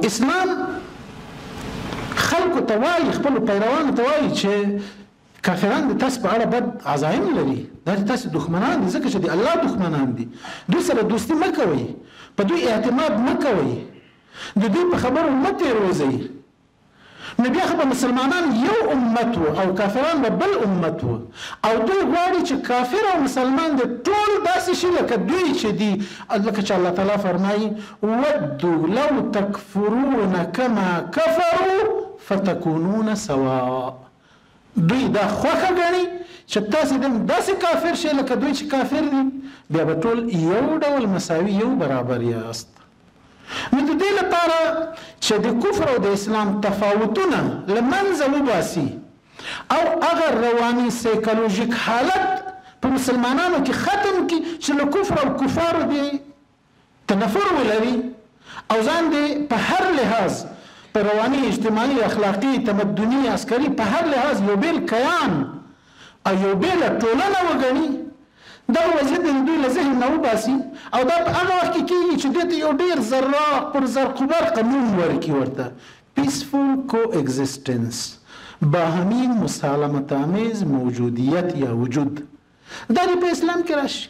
اسلام خلکو ته وایي، خپلو پیروانو ته وایي چې کافران د تاسو په اړه بد عزایم لري، دا د تاسو دښمنان دي، ځکه چې د الله دښمنان دي. دوی سره دوستي مه کوئ، په دوی اعتماد مه کوئ، د دوی په خبرو مه تېروځئ. نو بیا خو به مسلمانان یو امت و او کافران به بل امت و، او دوی غواړي چې کافر او مسلمان د ټول داسې شي لکه دوی چې دي، لکه چې الله تعالی فرمایي ودوا لو تکفرون کما کفروا فتکونون سواء. دوی دا خوښه ګڼي چې تاسې داسې کافر شئ لکه دوی چې کافر دي، بیا به ټول یو ډول مساوي یو برابر یاست. نو د دې لپاره چې د کفر او د اسلام تفاوتونه له منځه وباسي او هغه رواني سایکولوژیک حالت په مسلمانانو کې ختم کړي چې له کفر او کفارو دې تنفر ولري او ځان دې په هر لحاظ، په رواني، اجتماعي، اخلاقي، تمدني، عسکري، په هر لحاظ یو بیل کیان او یو بیل ټولنه وګڼي. دا وضعیت د دوی له ذهن نه وباسي او دا په هغه وخت کې کېږي چې دې ته یو ډېر زراق پر زرقبر قانون ورکړي ورته پیسفول کو ایگزسټنس، باهمي مسالمت آمیز موجودیت یا وجود. دا دې په اسلام کې راشي.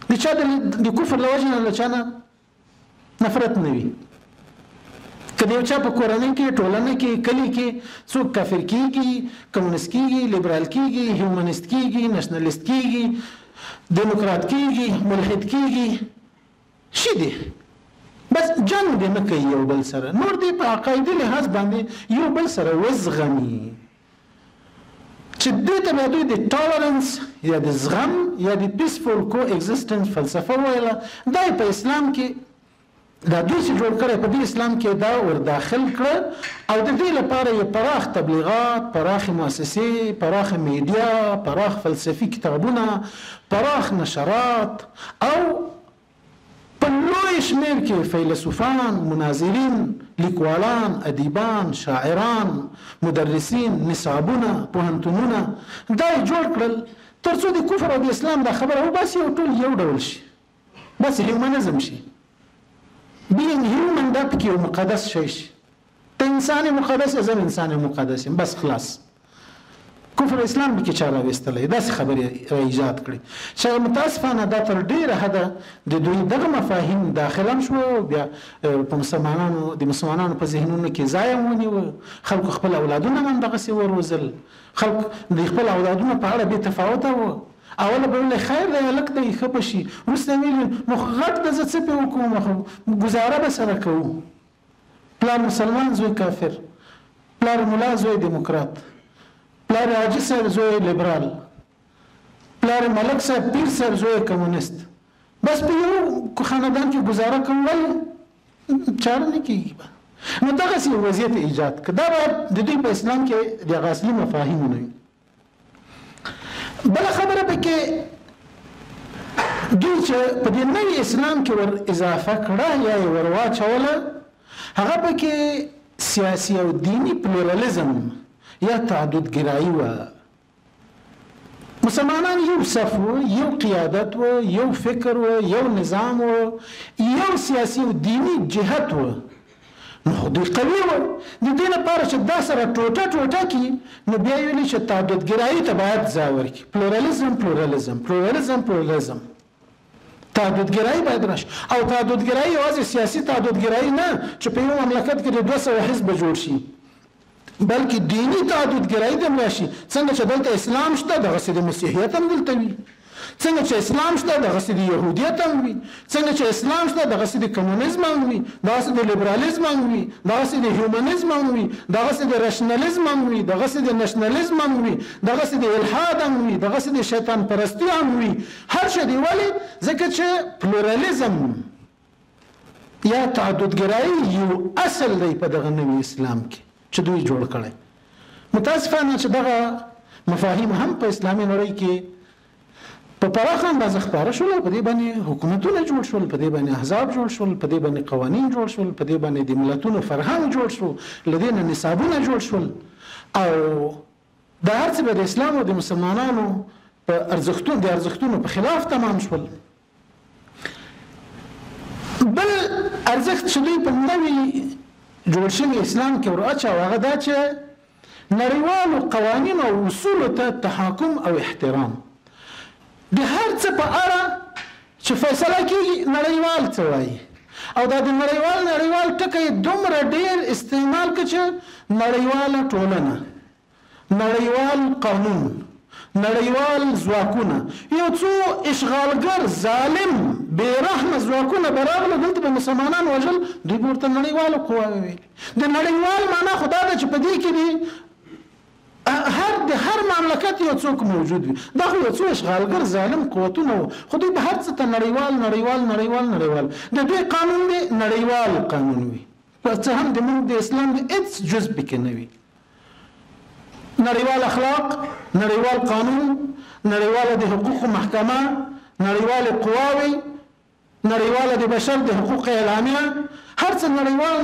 د چا د کفر له وجې نه له چا نه نفرت نه وي. که د یو چا په کورنۍ کې، ټولنه کې، کلي کې څوک کافر کېږي، کمونیست کېږي، لیبرال کېږي، هیومنیست کېږي، نشنلیست کېږي، دیموکرات کېږي، ملحد کېږي، شي دی بس جنګ دې نه کوي یو بل سره، نور دې په عقایدي لحاظ باندې یو بل سره وزغمي. چې دې ته بیا دوی د ټالرنس یا د زغم یا د پیسفول کو ایگزسټنس فلسفه ویله. دا په اسلام کې دا دوی چې جوړ کړی، په دې اسلام کې دا ور داخل کړه او د دې لپاره یې پراخ تبلیغات، پراخ مؤسسې، پراخ میډیا، پراخ فلسفي کتابونه، پراخ نشرات او په لوی شمېر کې فیلسوفان، مناظرین، لیکوالان، ادیبان، شاعران، مدرسین، نصابونه، پوهنتونونه دا یې جوړ کړل تر څو د کفر او د اسلام دا خبره وباسي او ټول یو ډول شي، بس هیومنزم شي. being human دا پکې یو مقدس شی شي. ته انسان مقدس، زه انسان مقدس یم، بس خلاص. کفر اسلام کې چا راوستلی داسې خبرې را ایجاد کړي چې متاسفانه دا تر ډېره حده د دوی دغه مفاهیم داخله شو، بیا په د مسلمانانو په ذهنونو کې ځای ونیو. خلکو خپل اولادونه هم دغسې وروزل، خلک د خپل اولادونو په اړه بې تفاوته وو. اوله به ویل خیر دی هلک دی ښه به شي، وروسته ویل نو غټ ده زه څه پې وکړم، ګزاره به سره کوو. پلار مسلمان زوی کافر، پلار ملا زوی دیموکرات، پلار حاجي صاحب زوی لیبرال، پلار ملک صاحب پیر صاحب زوی کمونیست. بس په یو خاندان کې ګزاره کول چاره نه کېږي. نو دغسې وضعیت ایجاد کړه. دا باید د دوی په اسلام کې د هغه اصلي مفاهیمونه وي. بله خبره پکې دوی چې په دې نوي اسلام کې ور اضافه کړه یا یې ور واچوله، هغه پکې سیاسي او دیني پلورالزم یا تعددګرایي وه. مسلمانان یو صف و، یو قیادت و، یو فکر و، یو نظام و، یو سیاسي او دیني جهت و. نو دوی قوي و. د دې لپاره چې دا سره ټوټه ټوټه کړي، نو بیا یې ویلي چې تعددګرایي ته باید ځای ورکړي. پلورالزم تعددګرایي باید راشي. او تعددګرایي یوازې سیاسي تعددګرایي نه چې په یو مملکت کې د 200 حزب جوړ شي، بلکې دینی تعددګرایي هم راشي. څنګه چې دلته اسلام شته دغسې د مسیحیت هم دلته وي، څنګه چې اسلام شته دغسې د یهودیت هم وي، څنګه چې اسلام شته دغسې د کمونیزم هم وي، دغسې د لیبرالیزم هم وي، دغسې د هیومنیزم هم وي، دغسې د رشنلیزم هم وي، دغسې د نشنلیزم هم وي، دغسې د الحاد هم وي، دغسې د شیطان پرستی هم وي. هر شی دی. ولې؟ ځکه چې پلورالزم یا تعددګرایي یو اصل دی په دغه نوي اسلام کې چې دوی جوړ کړی. متاسفانه چې دغه مفاهیم هم په اسلامي نړۍ کې په پراخه اندازه خپاره شول، په دې باندې حکومتونه جوړ شول، په دې باندې احزاب جوړ شول، په دې باندې قوانین جوړ شول، په دې باندې د ملتونو فرهنګ جوړ شو، له دې نه نصابونه جوړ شول. او دا هر څه به د اسلام او د مسلمانانو په ارزښتونو په خلاف تمام شول. بل ارزښت چې دوی په نوي جوړ شوي اسلام کې ور اچاو هغه دا چې نړیوالو قوانینو او اصولو ته تحاکم او احترام د هر څه په اړه چې فیصله کېږي نړیوال څه وایي او دا د نړیوال ټکی دومره ډیر استعمال کړي چې نړیواله ټولنه نړیوال قانون نړیوال ځواکونه یو څو اشغالګر ظالم بې رحمه ځواکونه به راغله دلته به مسلمانان وژل دوی به ورته نړیوالو قواوې ویلې د نړیوال معنا خو دا ده چې په دې کې دي د هر مملکت یو څوک موجود وي دا خو یو څو اشغالګر ظالم قوتونه وو خو دوی به هر څه ته نړیوال د دوی قانون دی نړیوال قانون وي څه هم د موږ د اسلام د هېڅ جز پکې نه وي نړیوال اخلاق نړیوال قانون نړیواله د حقوقو محکمه نړیواله قواوي نړیواله د بشر د حقوق اعلامیه هر څه نړیوال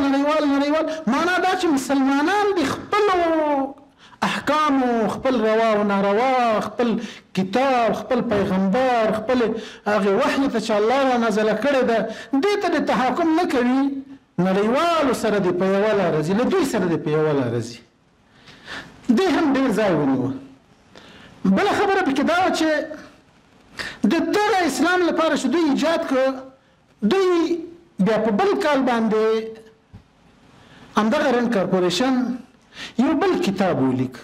معنا دا چې مسلمانان د خپل احکام خپل روا او ناروا خپل کتاب خپل پیغمبر خپل هغه وحی ته چې الله را نازل کړی ده دې ته د تحاکم نه کوي نړیوالو سره د په یوه لاره ځي له دوی سره د په یوه لاره ځي دې هم ډېر ځای ونیوه بله خبره پکې دا وه چې د دغه اسلام لپاره چې دوی ایجاد کړ دوی بیا په بل کال باندې همدغه رنګ کارپوریشن یو بل کتاب ولیک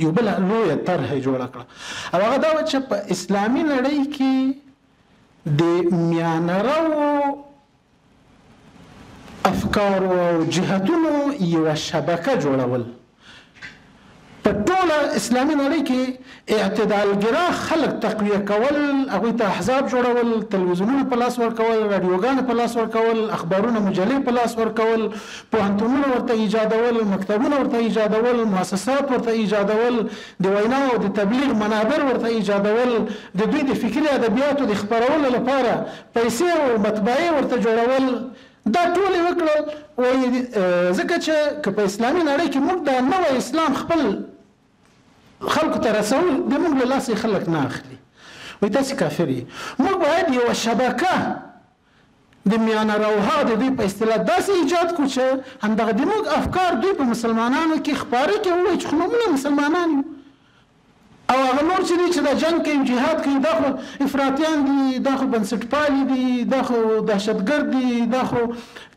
یو بل لویه طرح یې جوړه کړه او هغه دا وه چې په اسلامي نړۍ کې د میانرو افکارو او جهتونو یوه شبکه جوړول په ټوله اسلامي نړۍ کې اعتدالګرا خلک تقویه کول هغوی ته احزاب جوړول تلویزیونونه په لاس ورکول راډیوګانې په لاس ورکول اخبارونه مجلې په لاس ورکول پوهنتونونه ورته ایجادول مکتبونه ورته ایجادول مؤسسات ورته ایجادول د وینا او د تبلیغ منابر ورته ایجادول د دوی د فکري ادبیاتو د خپرولو لپاره پیسې او مطبعې ورته جوړول دا ټول یې وکړل وایي ځکه چې که په اسلامي نړۍ کې موږ دا نوی اسلام خپل خلکو ته رسول د موږ له لاسه خلک نه اخلي وایي تاسې کافر یې موږ باید یوه شبکه د میانه روها د دوی په اصطلاح داسې ایجاد کړو چې همدغه د موږ افکار دوی په مسلمانانو کې خپاره کړي ووایي چې خو موږ مسلمانان یو او هغه نور چې دي چې دا جنګ کوي جهاد کوي دا خو افراطیان دي دا خو بنسټپالي دي دا خو دهشتګرد دي دا خو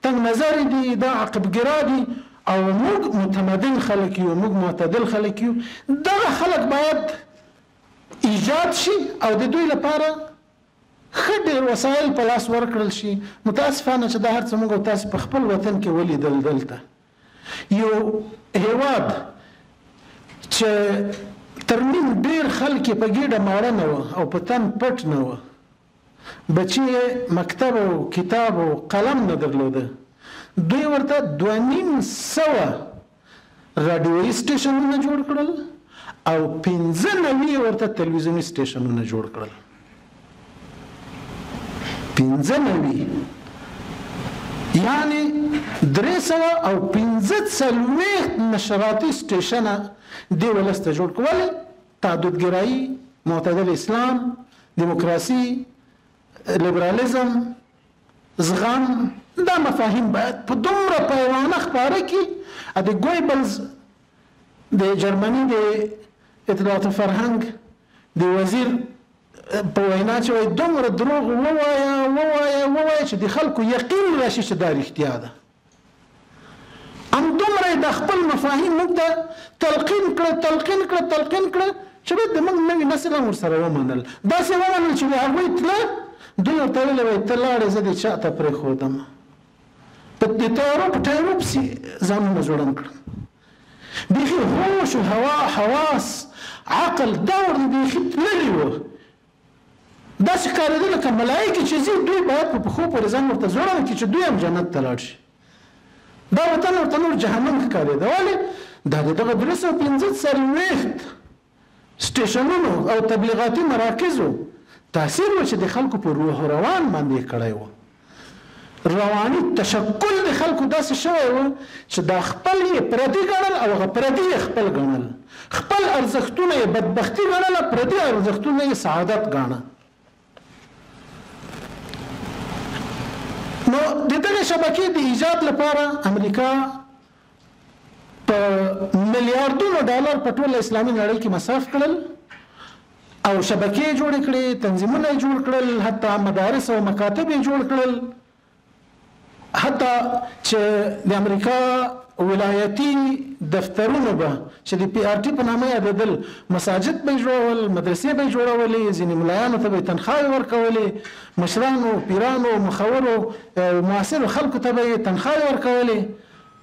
تنګ نظر دي دا عقبګرا دي او موږ متمدن خلک یو موږ معتدل خلک یو دغه خلک باید ایجاد شي او د دوی لپاره ښه ډېر وسایل په لاس ورکړل شي متاسفانه چې دا هر څه موږ تاسو په خپل وطن کې ولیدل دلته یو هیواد چې ترمیم ډیر خلک په ګیډه ماړه نه وه او په تن پټ نه وه بچي مکتب او کتاب او قلم نه درلوده دوی ورته 2500 راډیویي سټیشنونه جوړ کړل او 95 ورته تلویزیوني سټیشنونه جوړ کړل 95 یعنی 300 او 45 نشراتي سټیشنه دی ولسته جوړ کول تعددګرایي معتدل اسلام دیموکراسي لیبرالیزم زغم دا مفاهیم باید په دومره پیوانه خپاره کړي د ګویبلز د جرمني د اطلاعات فرهنګ د وزیر په وینا چې وایي دومره دروغ ووایه چې د خلکو یقین راشي چې دا رښتیا ده همدومره د خپل مفاهیم موږ ته تلقین کړه چې باید د موږ نوي نسل هم ورسره ومنل داسې ومنل چې هغوی تله دوی ورته ویلې وایي ته لاړې زه دې چا ته پرېښودم په د تیارو په ټایرو پسې ځانونه ځوړند کړم بیخي هوش و حواس عقل دا ورته بیخي تللي وه داسې ښکارېده لکه ملایکې چې ځي دوی باید په پښو پورې ځان ورته ځوړند کړي چې دوی هم جنت ته لاړ شي دا وطن ورته نور جهنم ښکارېده ولې دا د دغه 345 سټیشنونو او تبلیغاتي مراکزو تاثیر و چې د خلکو په روح و روان باندې کړی و رواني تشکل د خلکو داسې شوی و چې دا خپل یې پردي ګڼل او هغه پردي یې خپل ګڼل خپل ارزښتونه یې بدبختي ګڼله پردي ارزښتونه یې سعادت ګاڼه نو د دغې شبکې د ایجاد لپاره امریکا په میلیارډونو ډالر په ټوله اسلامي نړۍ کې مصرف کړل او شبکې جوړې کړې، تنظیمونه یې جوړ کړل، حتی مدارس او مکاتب یې جوړ کړل، حتی چې د امریکا ولایتي دفترونه به چې د PRT په نامه یادېدل، مساجد به یې جوړول، مدرسې به یې جوړولې، ځینې ملایانو ته به یې تنخواې ورکولې، مشرانو، پیرانو، مخورو، معاصرو خلکو ته به یې تنخواې ورکولې،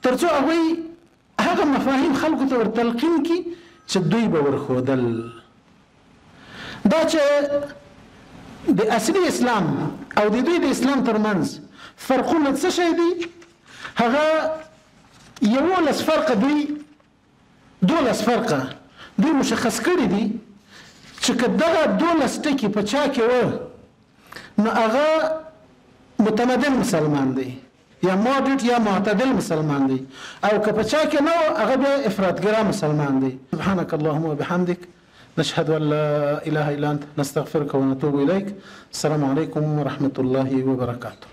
تر څو هغوی هغه مفاهیم خلکو ته ور تلقین کړي چې دوی به ورښودل. دا چې د اصلي اسلام او د دوی د اسلام ترمنځ فرقونه څه شی دي، هغه 11 فرقه دوی 12 فرقه دوی مشخص کړي دي چې که دغه 12 ټکي په چا کې وه نو هغه متمدن مسلمان دی یا مودریټ یا معتدل مسلمان دی، او که په چا کې نه و هغه بیا افراطګرا مسلمان دی. سبحانك اللهم وبحمدك نشهد ان لا اله الا انت نستغفرك ونتوب اليك. السلام عليكم ورحمه الله وبركاته.